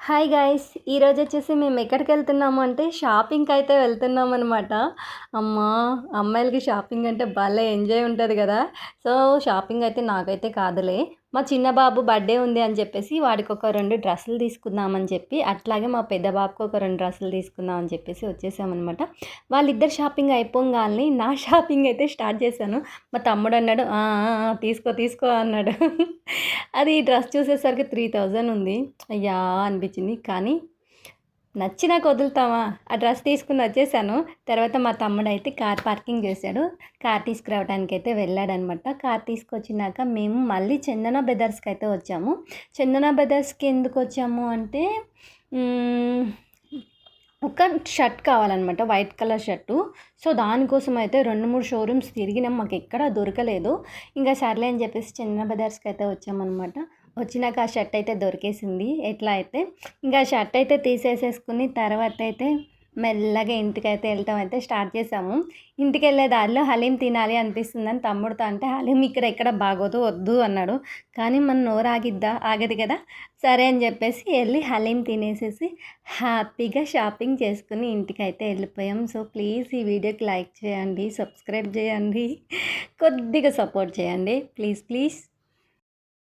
Hi guys! ఈరోజొచ్చేసి మేము ఎక్కడికెళ్తున్నాము అంటే షాపింగ్‌కైతే వెళ్తున్నామనమాట. అమ్మా! అమ్మాయిలకి షాపింగ్ అంటే భలే ఎంజాయ్ ఉంటది గదా! సో, షాపింగ్ అయితే నాకైతే కాదులే. మా చిన్న బాబు బర్త్‌డే ఉంది అని చెప్పేసి వాడికొక 2 డ్రెస్సులు తీసుకుందామని చెప్పి, అట్లాగే మా పెద్ద బాబుకి ఒక 2 డ్రెస్సులు తీసుకుందాం అని చెప్పేసి వచ్చేసామనమాట. వాళ్ళిద్దరి షాపింగ్ అయిపోంగాల్నే నా షాపింగ్ అయితే స్టార్ట్ చేశాను. మా తమ్ముడన్నాడు, "ఆ! ఆ! ఆ! తీసుకో తీసుకో" అన్నాడు. అది డ్రెస్ చూసేసరికి 3000 ఉంది. అయ్యా! అనిపించింది. కానీ నచ్చినాక వదులుతామా? ఆ డ్రెస్ తీసుకొని వచ్చేసాను. తర్వాత మా తమ్ముడైతే కార్ పార్కింగ్ చేశాడు. కార్ తీసుకురావడానికైతే వెళ్ళాడనమాట. కార్ తీసుకొచ్చినాక మేము మళ్ళీ చందన బ్రదర్స్‌కైతే వచ్చాము. చందన బ్రదర్స్‌కి ఎందుకొచ్చాము అంటే హ్మ్. ఒక షర్ట్ కావాలనమాట. White colour shirt. సో, దానికోసం అయితే 2, 3 షోరూమ్స్ తిరిగినాం. మాకెక్కడా దొరకలేదు. ఇంక సర్లే అని చెప్పేసి చందన బ్రదర్స్‌కైతే వచ్చామనమాట. వచ్చినాక ఆ షర్ట్ అయితే దొరికేసింది. ఎట్లా అయితే ఇంకా షర్ట్ అయితే తీసేసేసుకుని తర్వాత అయితే మెల్లగా ఇంటికైతే వెళ్ళటం అయితే స్టార్ట్ చేసాము. ఇంటికెళ్ళే దారిలో హలీం తినాలి అనిపిస్తుందని తమ్ముడితో అంటే, "హలీం ఇక్కడ ఎక్కడ బాగోదు వద్దు" అన్నాడు. కానీ మన నోరు ఆగిద్దా? ఆగదు కదా! సరే అని చెప్పేసి వెళ్ళి హలీం తినేసేసి హ్యాపీగా షాపింగ్ చేసుకుని ఇంటికైతే వెళ్ళిపోయాం. సో, ప్లీజ్ ఈ వీడియోకి లైక్ చేయండి, సబ్స్క్రైబ్ చేయండి, కొద్దిగా సపోర్ట్ చేయండి. Please please.